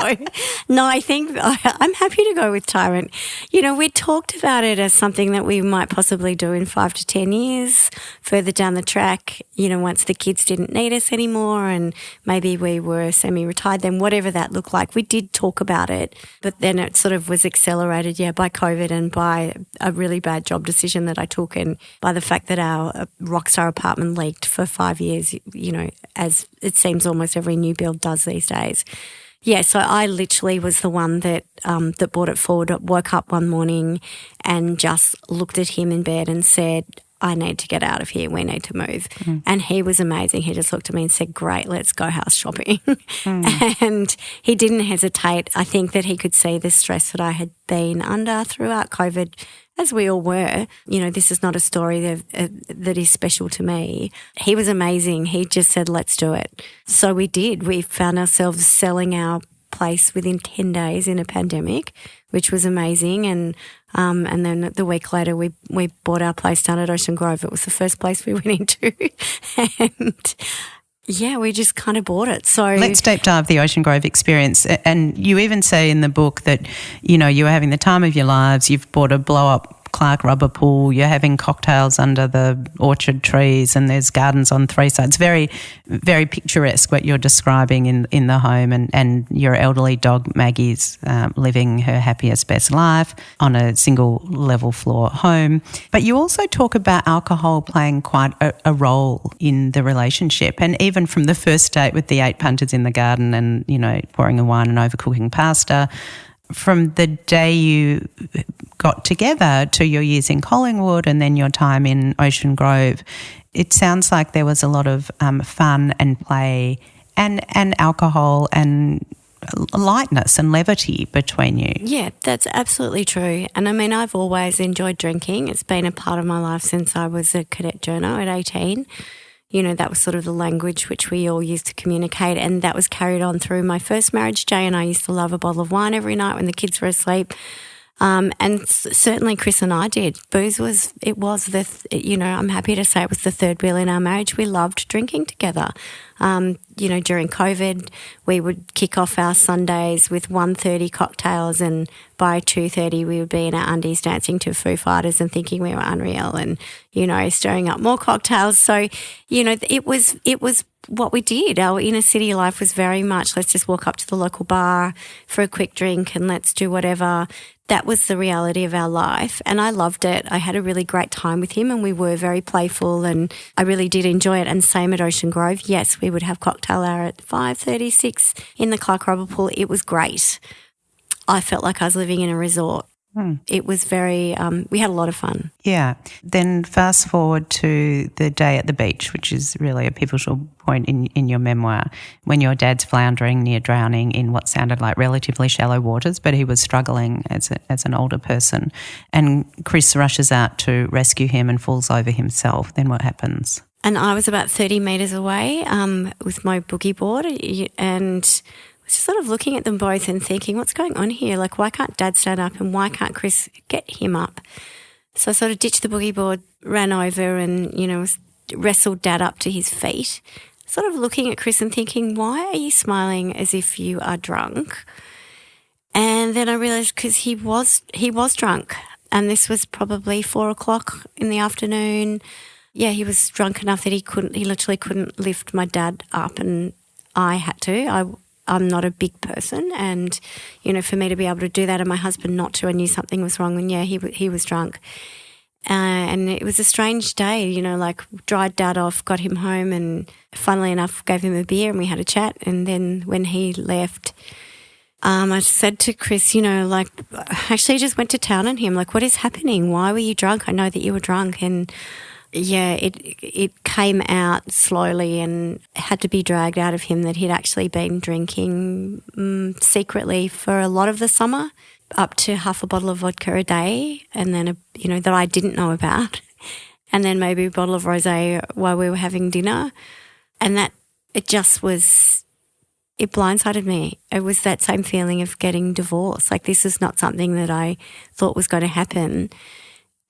I think I'm happy to go with tyrant. You know, we talked about it as something that we might possibly do in 5 to 10 years further down the track, you know, once the kids didn't need us anymore and maybe we were semi-retired, then whatever that looked like. We did talk about it, but then it sort of was accelerated, by COVID and by a really bad job decision that I took, and by the fact that our Rockstar apartment leaked for 5 years, you know, as it seems almost every new build does these days. Yeah, so I literally was the one that brought it forward, woke up one morning and just looked at him in bed and said, I need to get out of here. We need to move. And he was amazing. He just looked at me and said, great, let's go house shopping. And he didn't hesitate. I think that he could see the stress that I had been under throughout COVID, as we all were. You know, this is not a story that is special to me. He was amazing. He just said, let's do it. So we did. We found ourselves selling our place within 10 days in a pandemic, which was amazing. And then the week later, we bought our place down at Ocean Grove. It was the first place we went into. And yeah, we just kind of bought it. So let's deep dive the Ocean Grove experience. And you even say in the book that, you know, you were having the time of your lives. You've bought a blow-up Clark rubber pool. You're having cocktails under the orchard trees, and there's gardens on 3 sides. Very, very picturesque what you're describing in the home, and your elderly dog Maggie's living her happiest, best life on a single level floor home. But you also talk about alcohol playing quite a role in the relationship, and even from the first date with the 8 punters in the garden and, you know, pouring the wine and overcooking pasta, from the day you got together to your years in Collingwood and then your time in Ocean Grove, it sounds like there was a lot of fun and play and alcohol and lightness and levity between you. Yeah, that's absolutely true. And I mean, I've always enjoyed drinking. It's been a part of my life since I was a cadet journo at 18. You know, that was sort of the language which we all used to communicate, and that was carried on through my first marriage. Jay and I used to love a bottle of wine every night when the kids were asleep. And certainly Chris and I did. Booze was I'm happy to say it was the third wheel in our marriage. We loved drinking together. during COVID, we would kick off our Sundays with 1:30 cocktails, and by 2:30 we would be in our undies dancing to Foo Fighters and thinking we were unreal and, stirring up more cocktails. So, it was what we did. Our inner city life was very much, let's just walk up to the local bar for a quick drink and let's do whatever. That was the reality of our life, and I loved it. I had a really great time with him and we were very playful, and I really did enjoy it. And same at Ocean Grove. Yes, we would have cocktail hour at 5:30, 6 in the Clark Rubber Pool. It was great. I felt like I was living in a resort. It was very, we had a lot of fun. Yeah. Then fast forward to the day at the beach, which is really a pivotal point in your memoir, when your dad's floundering near drowning in what sounded like relatively shallow waters, but he was struggling as an older person. And Chris rushes out to rescue him and falls over himself. Then what happens? And I was about 30 metres away with my boogie board, and just sort of looking at them both and thinking, what's going on here? Like, why can't Dad stand up and why can't Chris get him up? So I sort of ditched the boogie board, ran over and, wrestled Dad up to his feet, sort of looking at Chris and thinking, why are you smiling as if you are drunk? And then I realised because he was drunk, and this was probably 4:00 in the afternoon. Yeah, he was drunk enough that he literally couldn't lift my dad up, and I had to. I'm not a big person, and, for me to be able to do that and my husband not to, I knew something was wrong. And, yeah, he was drunk. And it was a strange day, dried Dad off, got him home, and funnily enough gave him a beer and we had a chat. And then when he left, I said to Chris, actually just went to town on him, like, what is happening? Why were you drunk? I know that you were drunk. And yeah, it came out slowly and had to be dragged out of him that he'd actually been drinking secretly for a lot of the summer, up to half a bottle of vodka a day, and then, that I didn't know about, and then maybe a bottle of rosé while we were having dinner. And that, it blindsided me. It was that same feeling of getting divorced. Like, this is not something that I thought was going to happen.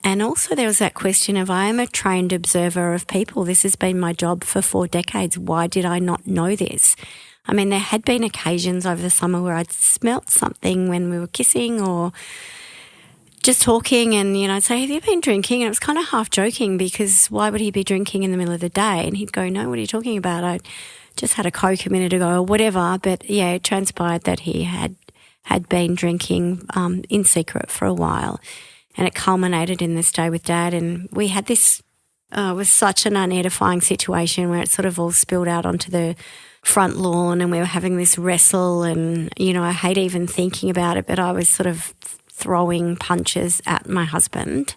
And also there was that question of, I am a trained observer of people. This has been my job for 4 decades. Why did I not know this? I mean, there had been occasions over the summer where I'd smelt something when we were kissing or just talking, and, I'd say, have you been drinking? And it was kind of half joking, because why would he be drinking in the middle of the day? And he'd go, no, what are you talking about? I just had a Coke a minute ago or whatever. But, yeah, it transpired that he had been drinking in secret for a while. And it culminated in this day with Dad, and we had this, was such an unedifying situation where it sort of all spilled out onto the front lawn, and we were having this wrestle, and, I hate even thinking about it, but I was sort of throwing punches at my husband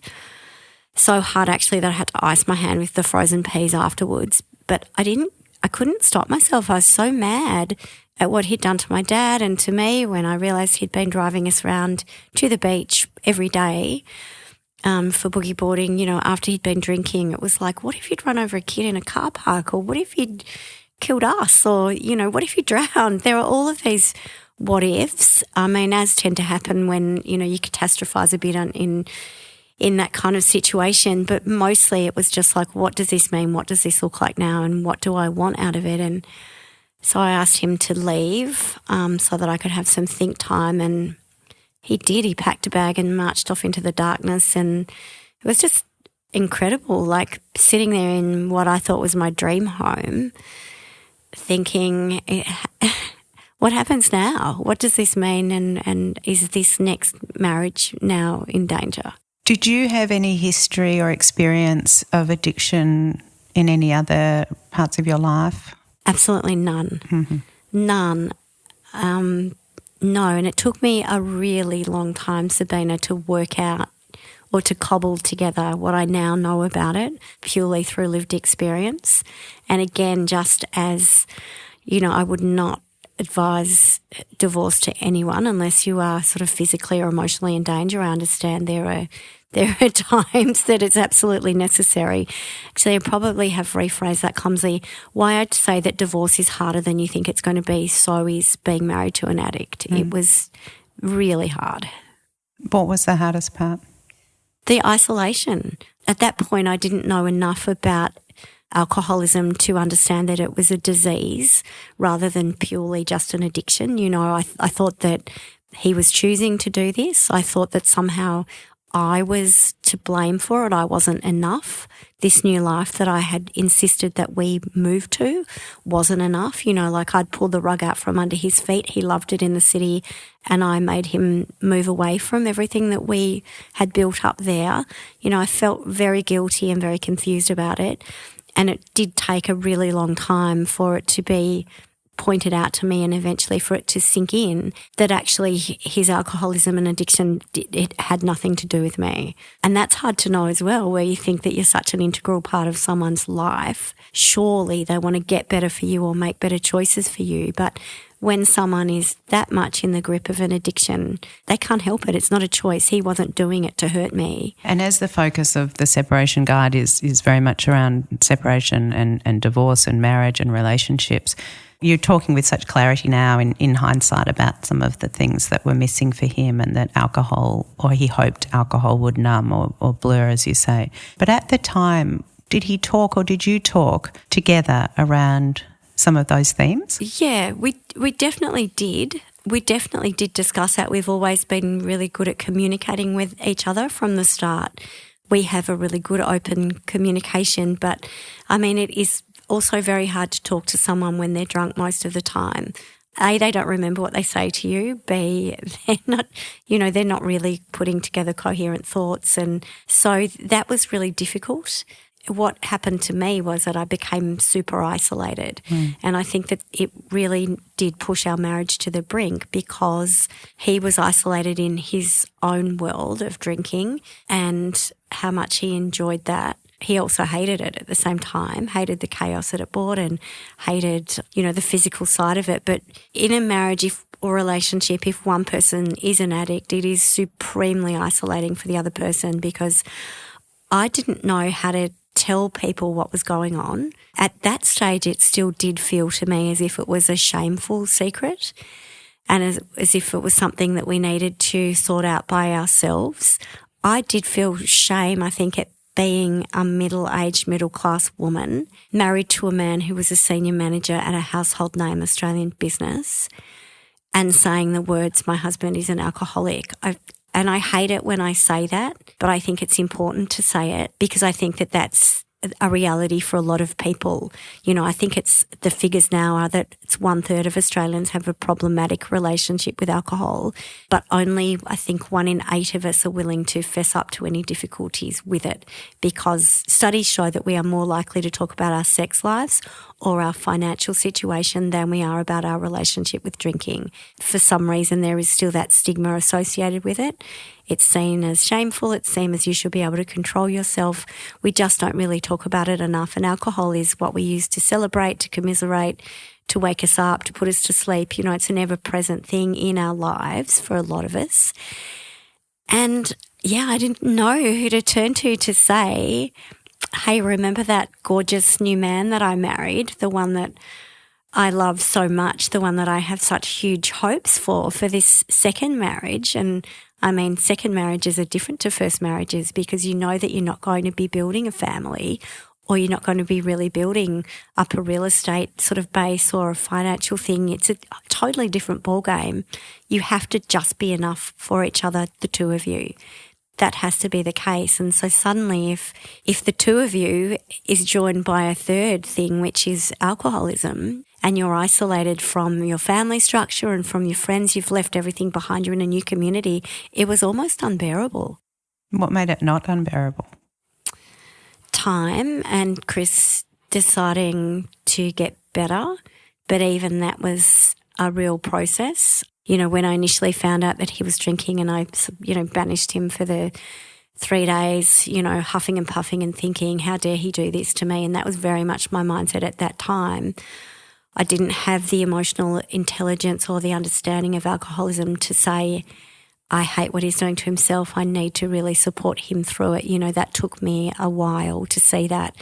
so hard actually that I had to ice my hand with the frozen peas afterwards. But I couldn't stop myself. I was so mad at what he'd done to my dad and to me when I realised he'd been driving us around to the beach every day for boogie boarding, after he'd been drinking. It was like, what if he'd run over a kid in a car park, or what if he'd killed us, or, what if he drowned? There are all of these what ifs, as tend to happen when, you catastrophise a bit in that kind of situation. But mostly it was just like, what does this mean? What does this look like now? And what do I want out of it? And so I asked him to leave so that I could have some think time, and he did. He packed a bag and marched off into the darkness, and it was just incredible, like sitting there in what I thought was my dream home thinking, what happens now? What does this mean? And is this next marriage now in danger? Did you have any history or experience of addiction in any other parts of your life? Absolutely none. Mm-hmm. None. No, and it took me a really long time, Sabina, to work out or to cobble together what I now know about it purely through lived experience. And again, just as, I would not advise divorce to anyone unless you are sort of physically or emotionally in danger. I understand there are times that it's absolutely necessary. Actually, I probably have rephrased that clumsily. Why I'd say that divorce is harder than you think it's going to be, so is being married to an addict. It was really hard. What was the hardest part? The isolation. At that point, I didn't know enough about alcoholism to understand that it was a disease rather than purely just an addiction. You know, I thought that he was choosing to do this. I thought that somehow I was to blame for it. I wasn't enough. This new life that I had insisted that we move to wasn't enough. You know, like I'd pulled the rug out from under his feet. He loved it in the city, and I made him move away from everything that we had built up there. You know, I felt very guilty and very confused about it. And it did take a really long time for it to be pointed out to me and eventually for it to sink in that actually his alcoholism and addiction, it had nothing to do with me. And that's hard to know as well, where you think that you're such an integral part of someone's life. Surely they want to get better for you or make better choices for you. But when someone is that much in the grip of an addiction, they can't help it. It's not a choice. He wasn't doing it to hurt me. And as the focus of the separation guide is very much around separation and divorce and marriage and relationships, you're talking with such clarity now in hindsight about some of the things that were missing for him and that alcohol, or he hoped alcohol would numb or blur, as you say. But at the time, did he talk or did you talk together around some of those themes? Yeah, we definitely did. We definitely did discuss that. We've always been really good at communicating with each other from the start. We have a really good open communication, but I mean, it is also very hard to talk to someone when they're drunk most of the time. A, they don't remember what they say to you. B, they're not really putting together coherent thoughts. And so that was really difficult. What happened to me was that I became super isolated. And I think that it really did push our marriage to the brink because he was isolated in his own world of drinking and how much he enjoyed that. He also hated it at the same time, hated the chaos that it brought and hated, the physical side of it. But in a marriage or relationship, if one person is an addict, it is supremely isolating for the other person because I didn't know how to tell people what was going on. At that stage, it still did feel to me as if it was a shameful secret and as if it was something that we needed to sort out by ourselves. I did feel shame, I think, at being a middle-aged, middle-class woman married to a man who was a senior manager at a household name Australian business and saying the words, my husband is an alcoholic. And I hate it when I say that, but I think it's important to say it because I think that that's a reality for a lot of people. I think the figures now are that it's 1/3 of Australians have a problematic relationship with alcohol, but only I think 1 in 8 of us are willing to fess up to any difficulties with it because studies show that we are more likely to talk about our sex lives or our financial situation than we are about our relationship with drinking. For some reason, there is still that stigma associated with it. It's seen as shameful. It's seen as you should be able to control yourself. We just don't really talk about it enough. And alcohol is what we use to celebrate, to commiserate, to wake us up, to put us to sleep. It's an ever-present thing in our lives for a lot of us. And, I didn't know who to turn to say, hey, remember that gorgeous new man that I married, the one that I love so much, the one that I have such huge hopes for this second marriage. And I mean, second marriages are different to first marriages because you know that you're not going to be building a family or you're not going to be really building up a real estate sort of base or a financial thing. It's a totally different ballgame. You have to just be enough for each other, the two of you. That has to be the case. And so suddenly if the two of you is joined by a third thing, which is alcoholism, and you're isolated from your family structure and from your friends, you've left everything behind, you're in a new community, it was almost unbearable. What made it not unbearable? Time and Chris deciding to get better, but even that was a real process. When I initially found out that he was drinking and I, banished him for the 3 days, huffing and puffing and thinking, how dare he do this to me? And that was very much my mindset at that time. I didn't have the emotional intelligence or the understanding of alcoholism to say, I hate what he's doing to himself. I need to really support him through it. That took me a while to see that.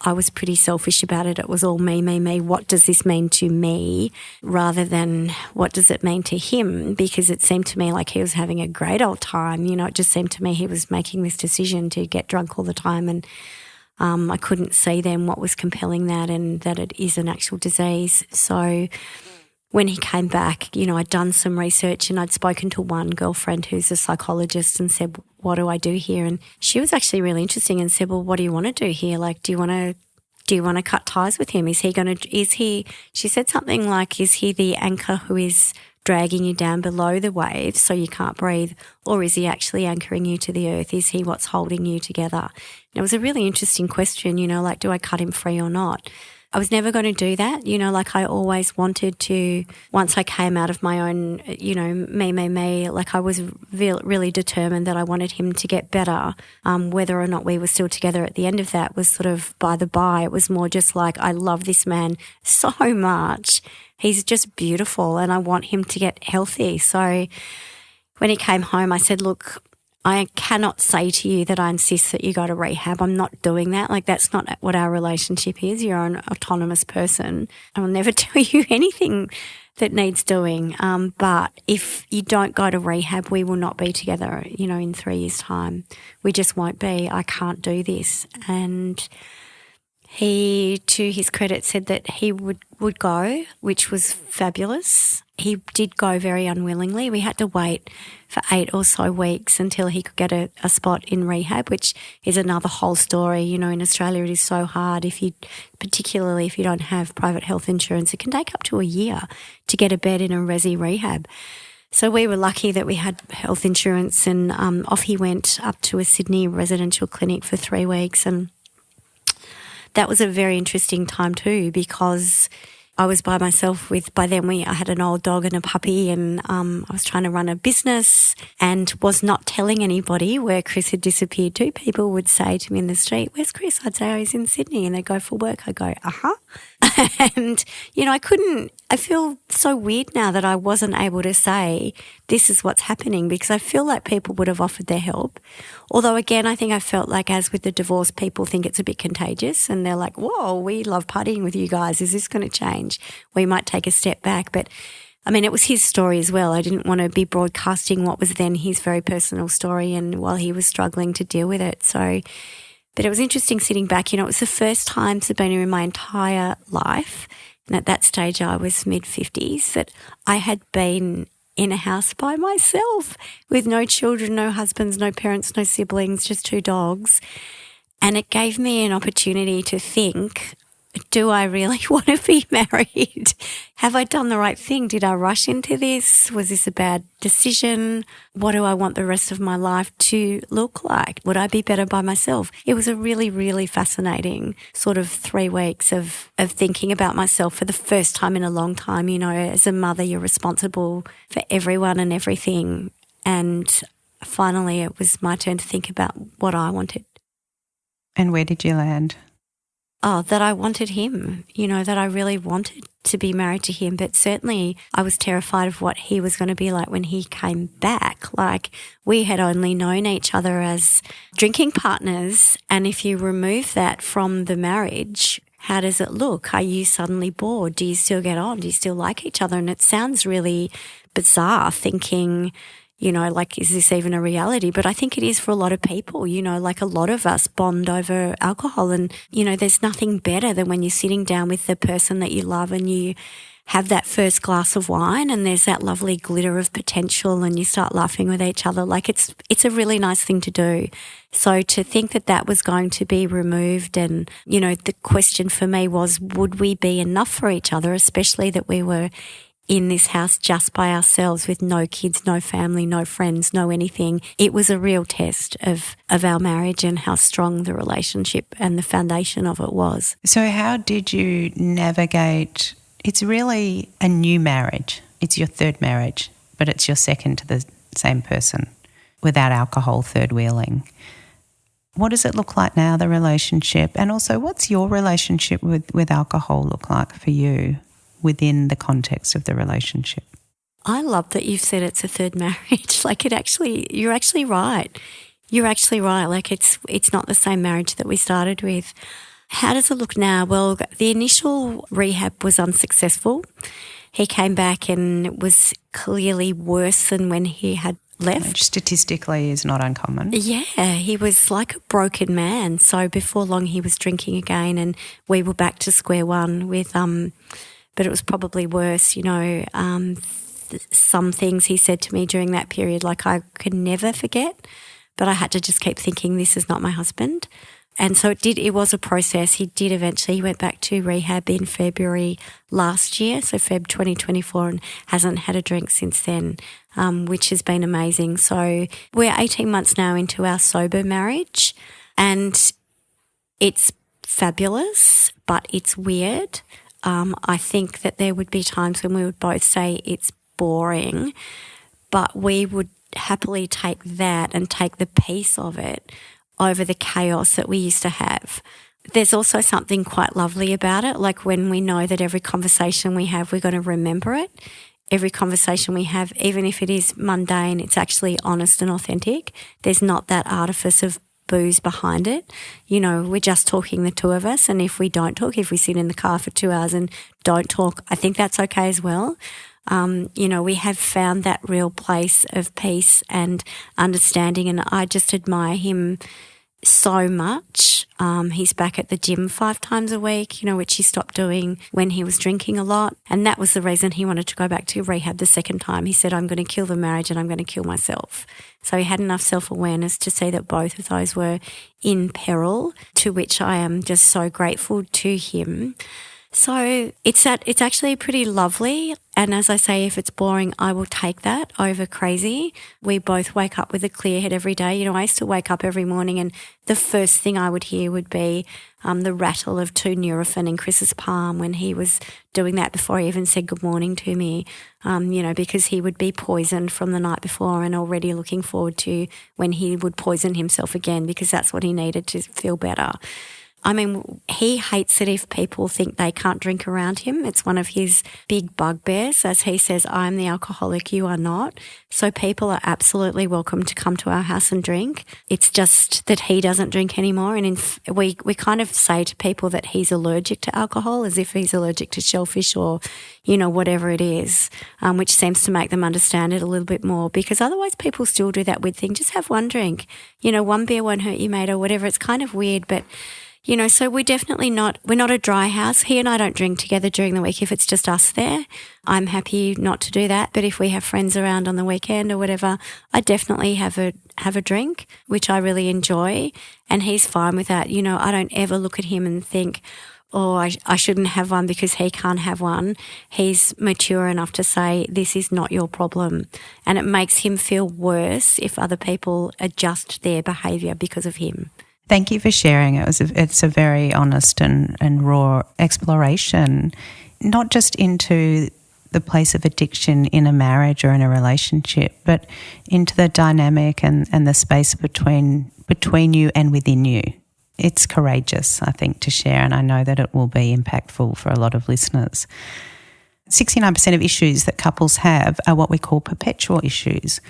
I was pretty selfish about it. It was all me, me, me. What does this mean to me rather than what does it mean to him? Because it seemed to me like he was having a great old time. It just seemed to me he was making this decision to get drunk all the time. And I couldn't see then what was compelling that and that it is an actual disease. So when he came back, I'd done some research and I'd spoken to one girlfriend who's a psychologist and said, what do I do here? And she was actually really interesting and said, well, what do you want to do here? Like, do you want to cut ties with him? She said something like, is he the anchor who is dragging you down below the waves so you can't breathe, or is he actually anchoring you to the earth? Is he what's holding you together? And it was a really interesting question, like, do I cut him free or not? I was never going to do that, like I always wanted to, once I came out of my own, me, like I was really determined that I wanted him to get better. Whether or not we were still together at the end of that was sort of by the by. It was more just like, I love this man so much. He's just beautiful and I want him to get healthy. So when he came home, I said, look, I cannot say to you that I insist that you go to rehab. I'm not doing that. Like, that's not what our relationship is. You're an autonomous person. I will never tell you anything that needs doing. But if you don't go to rehab, we will not be together, in 3 years' time. We just won't be. I can't do this. And he, to his credit, said that he would go, which was fabulous. He did go very unwillingly. We had to wait for 8 or so weeks until he could get a spot in rehab, which is another whole story. In Australia it is so hard, particularly if you don't have private health insurance. It can take up to a year to get a bed in a resi rehab. So we were lucky that we had health insurance, and off he went up to a Sydney residential clinic for 3 weeks. And that was a very interesting time too, because I was by myself by then I had an old dog and a puppy, and I was trying to run a business and was not telling anybody where Chris had disappeared to. People would say to me in the street, where's Chris? I'd say, oh, he's in Sydney, and they'd go for work. I'd go, uh-huh. And, I feel so weird now that I wasn't able to say this is what's happening, because I feel like people would have offered their help. Although, again, I think I felt like, as with the divorce, people think it's a bit contagious and they're like, whoa, we love partying with you guys. Is this going to change? We might take a step back. But, it was his story as well. I didn't want to be broadcasting what was then his very personal story, and while he was struggling to deal with it. But it was interesting sitting back. It was the first time, Sabina, in my entire life, and at that stage I was mid-50s, that I had been in a house by myself with no children, no husbands, no parents, no siblings, just 2 dogs. And it gave me an opportunity to think, do I really want to be married? Have I done the right thing? Did I rush into this? Was this a bad decision? What do I want the rest of my life to look like? Would I be better by myself? It was a really, really fascinating sort of 3 weeks of thinking about myself for the first time in a long time. As a mother, you're responsible for everyone and everything. And finally, it was my turn to think about what I wanted. And where did you land? Oh, that I wanted him, that I really wanted to be married to him. But certainly I was terrified of what he was going to be like when he came back. Like, we had only known each other as drinking partners. And if you remove that from the marriage, how does it look? Are you suddenly bored? Do you still get on? Do you still like each other? And it sounds really bizarre thinking, like, is this even a reality? But I think it is for a lot of people, like a lot of us bond over alcohol, and, there's nothing better than when you're sitting down with the person that you love and you have that first glass of wine and there's that lovely glitter of potential and you start laughing with each other. Like, it's a really nice thing to do. So to think that was going to be removed, and, the question for me was, would we be enough for each other, especially that we were in this house just by ourselves with no kids, no family, no friends, no anything. It was a real test of our marriage and how strong the relationship and the foundation of it was. So how did you navigate? It's really a new marriage. It's your 3rd marriage, but it's your 2nd to the same person without alcohol third wheeling. What does it look like now, the relationship? And also, what's your relationship with alcohol look like for you within the context of the relationship? I love that you've said it's a 3rd marriage. Like, you're actually right. You're actually right. Like, it's not the same marriage that we started with. How does it look now? Well, the initial rehab was unsuccessful. He came back and it was clearly worse than when he had left. Which statistically is not uncommon. Yeah, he was like a broken man. So before long he was drinking again, and we were back to square one with, but it was probably worse, some things he said to me during that period, like I could never forget, but I had to just keep thinking, this is not my husband. And so it was a process. He went back to rehab in February last year, so Feb 2024, and hasn't had a drink since then, which has been amazing. So we're 18 months now into our sober marriage, and it's fabulous, but it's weird. I think that there would be times when we would both say it's boring, but we would happily take that and take the peace of it over the chaos that we used to have. There's also something quite lovely about it, like when we know that every conversation we have, we're going to remember it. Every conversation we have, even if it is mundane, it's actually honest and authentic. There's not that artifice of booze behind it. We're just talking, the two of us, and if we don't talk, if we sit in the car for 2 hours and don't talk, I think that's okay as well. We have found that real place of peace and understanding, and I just admire him so much. He's back at the gym 5 times a week, which he stopped doing when he was drinking a lot, and that was the reason he wanted to go back to rehab the second time. He said, I'm going to kill the marriage and I'm going to kill myself. So he had enough self-awareness to see that both of those were in peril, to which I am just so grateful to him. So it's actually pretty lovely. And as I say, if it's boring, I will take that over crazy. We both wake up with a clear head every day. I used to wake up every morning and the first thing I would hear would be the rattle of 2 Nurofen in Chris's palm when he was doing that before he even said good morning to me, because he would be poisoned from the night before and already looking forward to when he would poison himself again, because that's what he needed to feel better. I mean, he hates it if people think they can't drink around him. It's one of his big bugbears. As he says, I'm the alcoholic, you are not. So people are absolutely welcome to come to our house and drink. It's just that he doesn't drink anymore. And we kind of say to people that he's allergic to alcohol, as if he's allergic to shellfish or, whatever it is, which seems to make them understand it a little bit more, because otherwise people still do that weird thing. Just have one drink. 1 beer won't hurt you, mate, or whatever. It's kind of weird, but so we're not a dry house. He and I don't drink together during the week if it's just us there. I'm happy not to do that. But if we have friends around on the weekend or whatever, I definitely have a drink, which I really enjoy. And he's fine with that. I don't ever look at him and think, I shouldn't have one because he can't have one. He's mature enough to say, this is not your problem. And it makes him feel worse if other people adjust their behaviour because of him. Thank you for sharing. It's a very honest and raw exploration, not just into the place of addiction in a marriage or in a relationship, but into the dynamic and the space between you and within you. It's courageous, I think, to share, and I know that it will be impactful for a lot of listeners. 69% of issues that couples have are what we call perpetual issues.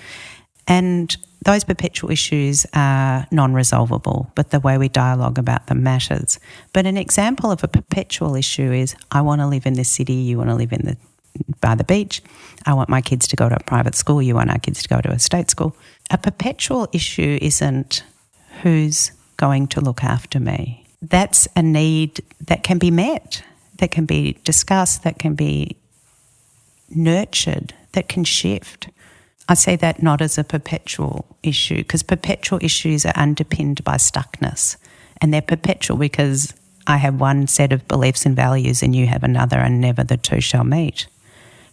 And those perpetual issues are non-resolvable, but the way we dialogue about them matters. But an example of a perpetual issue is, I want to live in this city, you want to live by the beach. I want my kids to go to a private school, you want our kids to go to a state school. A perpetual issue isn't who's going to look after me. That's a need that can be met, that can be discussed, that can be nurtured, that can shift. I say that not as a perpetual issue, because perpetual issues are underpinned by stuckness, and they're perpetual because I have one set of beliefs and values and you have another, and never the two shall meet.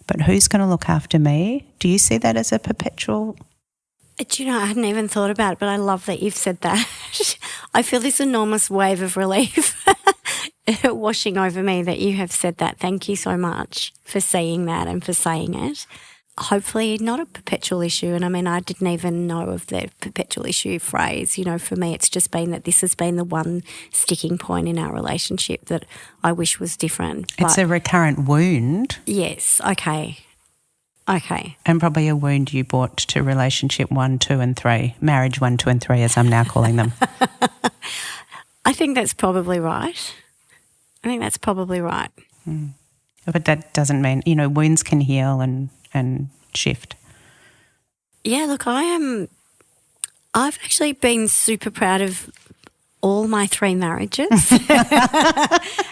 But who's going to look after me? Do you see that as a perpetual? I hadn't even thought about it, but I love that you've said that. I feel this enormous wave of relief washing over me that you have said that. Thank you so much for saying that and for saying it. Hopefully not a perpetual issue. And I mean, I didn't even know of the perpetual issue phrase. For me, it's just been that this has been the one sticking point in our relationship that I wish was different. It's a recurrent wound. Yes. Okay. And probably a wound you brought to relationship 1, 2 and 3, marriage 1, 2 and 3 as I'm now calling them. I think that's probably right. But that doesn't mean, wounds can heal and shift. Yeah, look, I've actually been super proud of all my 3 marriages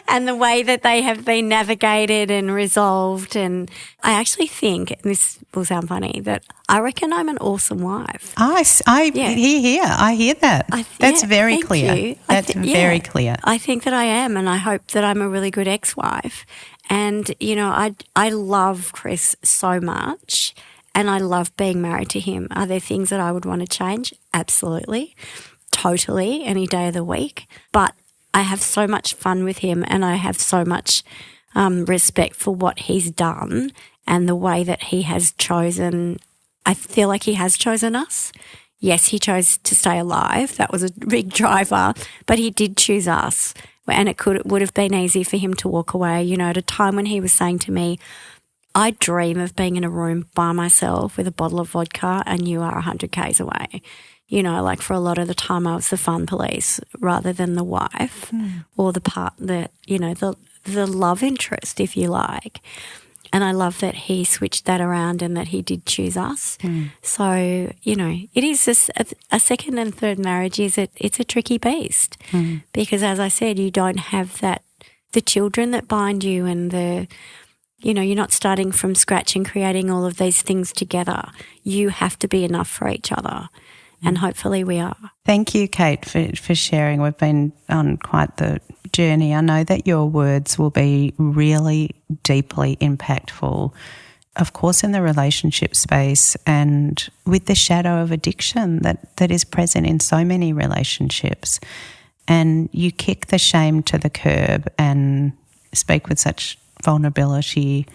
and the way that they have been navigated and resolved. And I actually think, and this will sound funny, that I reckon I'm an awesome wife. I hear that. That's very clear. That's very clear. I think that I am, and I hope that I'm a really good ex-wife. And, you know, I love Chris so much, and I love being married to him. Are there things that I would want to change? Absolutely. Totally, any day of the week. But I have so much fun with him, and I have so much respect for what he's done and the way that he has chosen. I feel like he has chosen us. Yes, he chose to stay alive. That was a big driver, but he did choose us. And it would have been easy for him to walk away, you know, at a time when he was saying to me, I dream of being in a room by myself with a bottle of vodka and you are 100 k's away. You know, like for a lot of the time I was the fun police rather than the wife or the love interest, if you like. And I love that he switched that around and that he did choose us. So, you know, it is a second and third marriage it's a tricky beast because, as I said, you don't have the children that bind you and you're not starting from scratch and creating all of these things together. You have to be enough for each other. And hopefully we are. Thank you, Kate, for sharing. We've been on quite the journey. I know that your words will be really deeply impactful, of course, in the relationship space and with the shadow of addiction that is present in so many relationships. And you kick the shame to the curb and speak with such vulnerability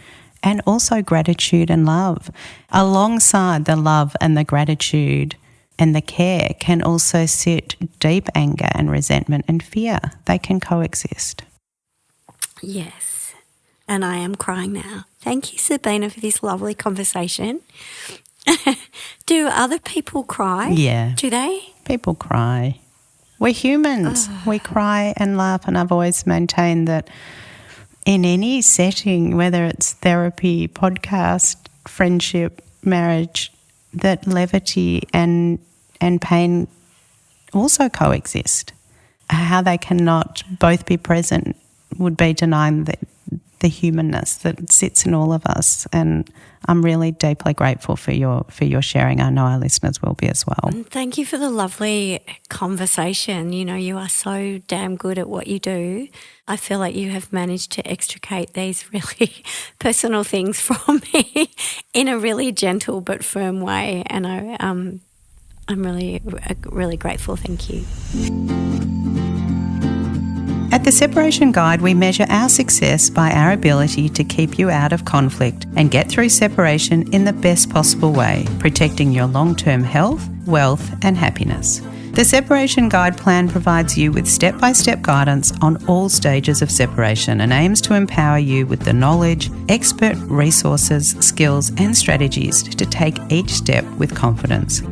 and also gratitude and love. Alongside the love and the gratitude and the care can also sit deep anger and resentment and fear. They can coexist. Yes, and I am crying now. Thank you, Sabina, for this lovely conversation. Do other people cry? Yeah. Do they? People cry. We're humans. We cry and laugh, and I've always maintained that in any setting, whether it's therapy, podcast, friendship, marriage, that levity and pain also coexist. How they cannot both be present would be denying the humanness that sits in all of us. And I'm really deeply grateful for your sharing. I know our listeners will be as well. And thank you for the lovely conversation. You know, you are so damn good at what you do. I feel like you have managed to extricate these really personal things from me in a really gentle but firm way. And I'm really, really grateful. Thank you. At The Separation Guide, we measure our success by our ability to keep you out of conflict and get through separation in the best possible way, protecting your long-term health, wealth, and happiness. The Separation Guide plan provides you with step-by-step guidance on all stages of separation and aims to empower you with the knowledge, expert resources, skills, and strategies to take each step with confidence.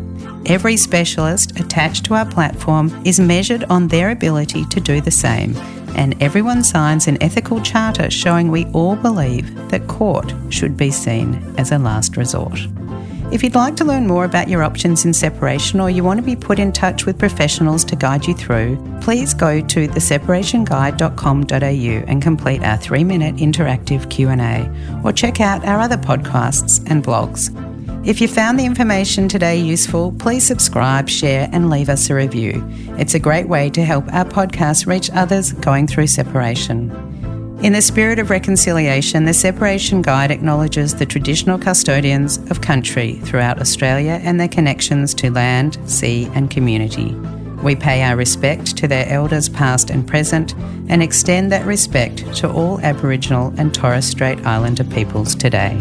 Every specialist attached to our platform is measured on their ability to do the same, and everyone signs an ethical charter showing we all believe that court should be seen as a last resort. If you'd like to learn more about your options in separation or you want to be put in touch with professionals to guide you through, please go to theseparationguide.com.au and complete our 3-minute interactive Q&A, or check out our other podcasts and blogs. If you found the information today useful, please subscribe, share, and leave us a review. It's a great way to help our podcast reach others going through separation. In the spirit of reconciliation, the Separation Guide acknowledges the traditional custodians of country throughout Australia and their connections to land, sea, and community. We pay our respect to their elders past and present and extend that respect to all Aboriginal and Torres Strait Islander peoples today.